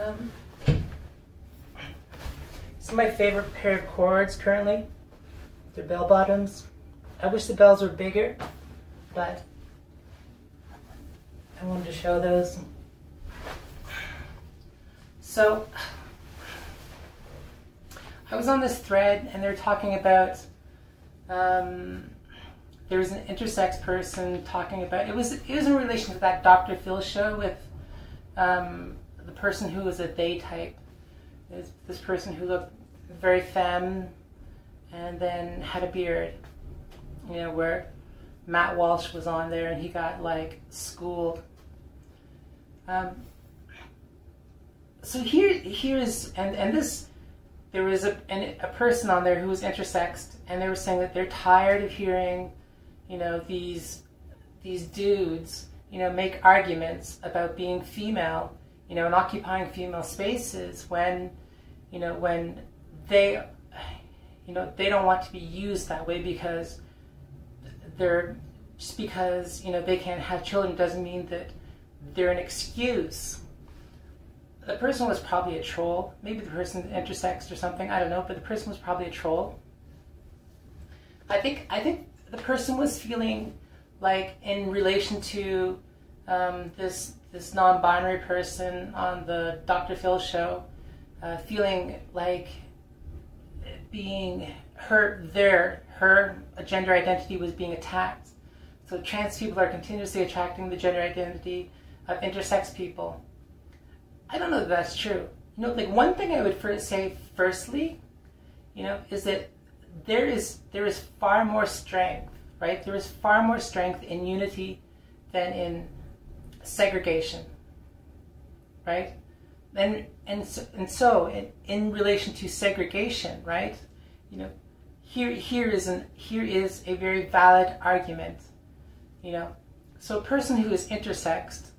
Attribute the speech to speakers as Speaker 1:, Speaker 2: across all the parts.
Speaker 1: Um, It's my favorite pair of cords currently. They're bell bottoms. I wish the bells were bigger, but I wanted to show those. So I was on this thread and they're talking about there was an intersex person talking about it was in relation to that Dr. Phil show with the person who was a they type. This person who looked very femme and then had a beard, you know, where Matt Walsh was on there and he got like schooled. So here's this, there was a person on there who was intersexed, and they were saying that they're tired of hearing, you know, these dudes, you know, make arguments about being female, you know, and occupying female spaces when, you know, when they, you know, they don't want to be used that way because just because, you know, they can't have children doesn't mean that they're an excuse. The person was probably a troll. Maybe the person intersexed or something. I don't know, but the person was probably a troll. I think the person was feeling like, in relation to this non-binary person on the Dr. Phil show, feeling like being her gender identity was being attacked. So trans people are continuously attracting the gender identity of intersex people. I don't know that that's true. You know, like, one thing I would say firstly, you know, is that there is far more strength, right? There is far more strength in unity than in segregation, right? And so in relation to segregation, right? You know, here is a very valid argument, you know. So a person who is intersexed,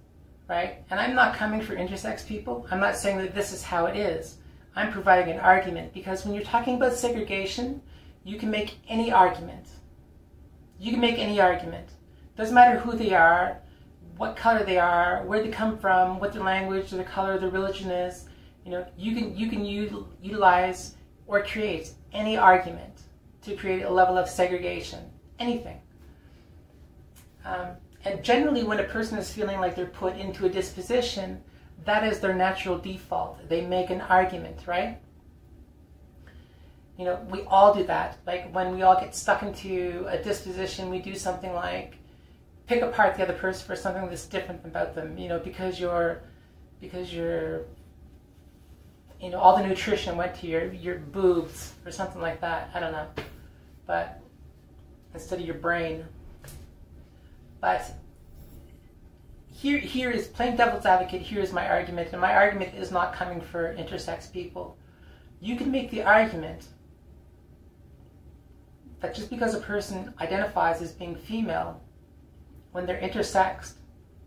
Speaker 1: right? And I'm not coming for intersex people. I'm not saying that this is how it is. I'm providing an argument, because when you're talking about segregation, you can make any argument. You can make any argument. Doesn't matter who they are, what color they are, where they come from, what their language, their color, their religion is. You know, you can utilize or create any argument to create a level of segregation. Anything. And generally, when a person is feeling like they're put into a disposition, that is their natural default. They make an argument, right? You know, we all do that. Like, when we all get stuck into a disposition, we do something like pick apart the other person for something that's different about them, you know, because you're, you know, all the nutrition went to your boobs or something like that. I don't know. But instead of your brain. But here is, playing devil's advocate, here is my argument, and my argument is not coming for intersex people. You can make the argument that just because a person identifies as being female when they're intersexed,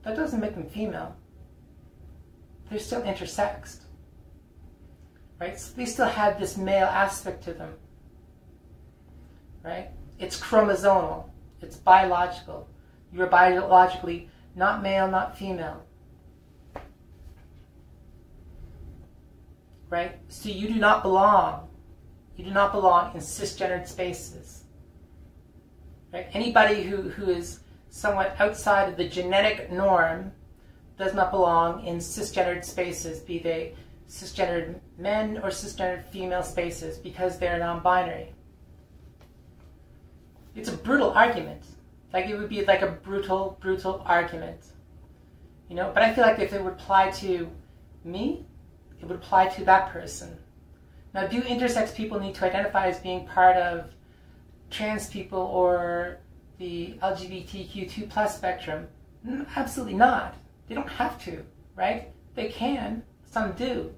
Speaker 1: that doesn't make them female. They're still intersexed, right? So they still have this male aspect to them, right? It's chromosomal, it's biological. You're biologically not male, not female, right? So you do not belong. You do not belong in cisgendered spaces, right? Anybody who is somewhat outside of the genetic norm does not belong in cisgendered spaces, be they cisgendered men or cisgendered female spaces, because they're non-binary. It's a brutal argument. Like, it would be like a brutal argument, you know. But I feel like if it would apply to me, it would apply to that person. Now, do intersex people need to identify as being part of trans people or the LGBTQ2+ spectrum? Absolutely not. They don't have to, right? They can. Some do.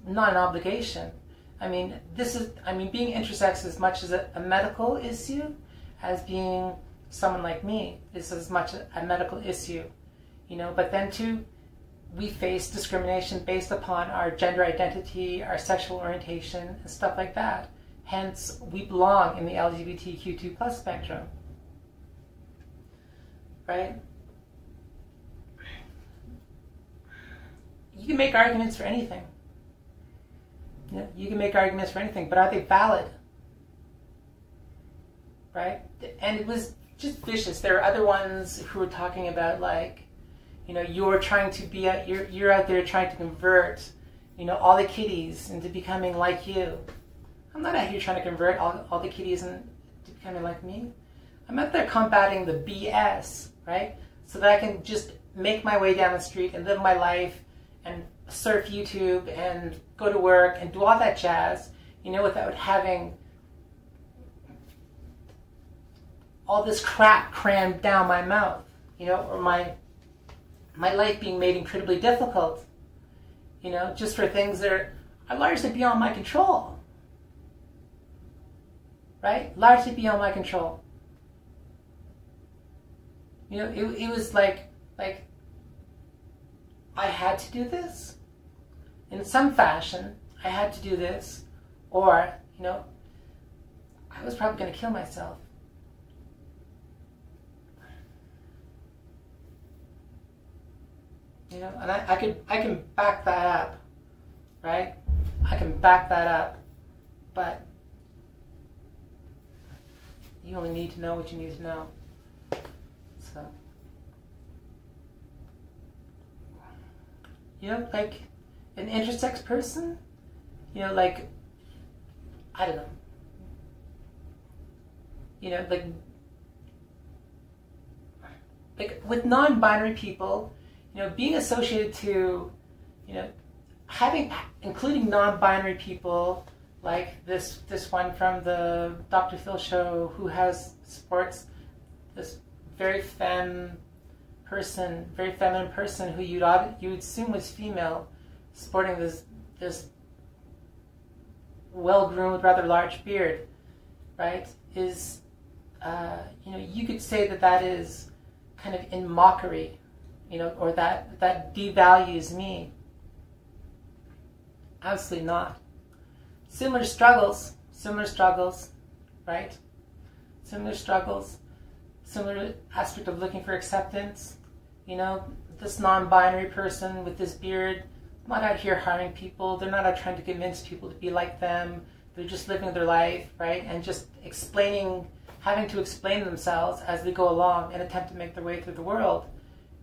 Speaker 1: Not an obligation. I mean, being intersex is as much as a medical issue as being someone like me is as much a medical issue, you know. But then too, we face discrimination based upon our gender identity, our sexual orientation, and stuff like that. Hence, we belong in the LGBTQ2+ spectrum, right? you can make arguments for anything. Yeah, you can make arguments for anything, but are they valid? Right? And it was just vicious. There are other ones who were talking about, like, you're trying to be you're out there trying to convert, all the kiddies into becoming like you. I'm not out here trying to convert all the kiddies into becoming like me. I'm out there combating the BS, right? So that I can just make my way down the street and live my life and surf YouTube and go to work and do all that jazz, without having all this crap crammed down my mouth, or my life being made incredibly difficult, just for things that are largely beyond my control, right? Largely beyond my control. It was like I had to do this. In some fashion, I had to do this, or, I was probably going to kill myself. And I can back that up, right? I can back that up, but you only need to know what you need to know. So, like an intersex person, like, I don't know, like with non-binary people, being associated to, including non-binary people, like this one from the Dr. Phil show, who supports this very feminine person who you'd assume was female, sporting this well-groomed, rather large beard, right? Is you could say that is kind of in mockery, or that devalues me. Absolutely not. Similar struggles, right? Similar struggles, similar aspect of looking for acceptance. This non-binary person with this beard, not out here harming people. They're not out trying to convince people to be like them. They're just living their life, right? And just having to explain themselves as they go along and attempt to make their way through the world.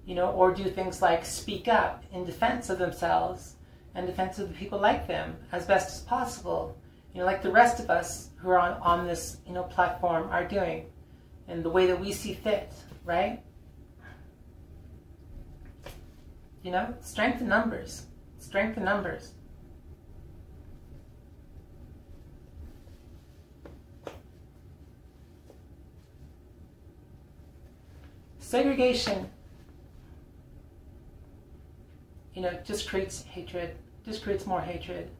Speaker 1: Or do things like speak up in defense of themselves and defense of the people like them as best as possible. Like the rest of us who are on this, platform are doing, in the way that we see fit, right? Strength in numbers. Strength in numbers. Segregation, just creates hatred, just creates more hatred,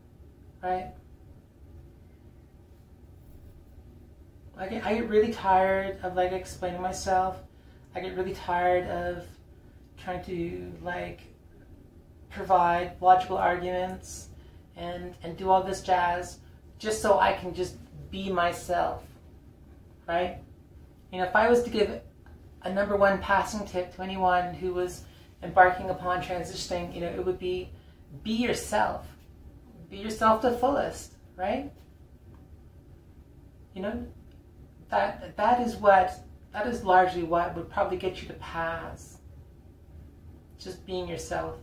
Speaker 1: right? I get really tired of explaining myself. I get really tired of trying to provide logical arguments and do all this jazz just so I can just be myself, right? If I was to give a #1 passing tip to anyone who was embarking upon transitioning, it would be yourself. Be yourself to the fullest, right? That is largely what would probably get you to pass. Just being yourself.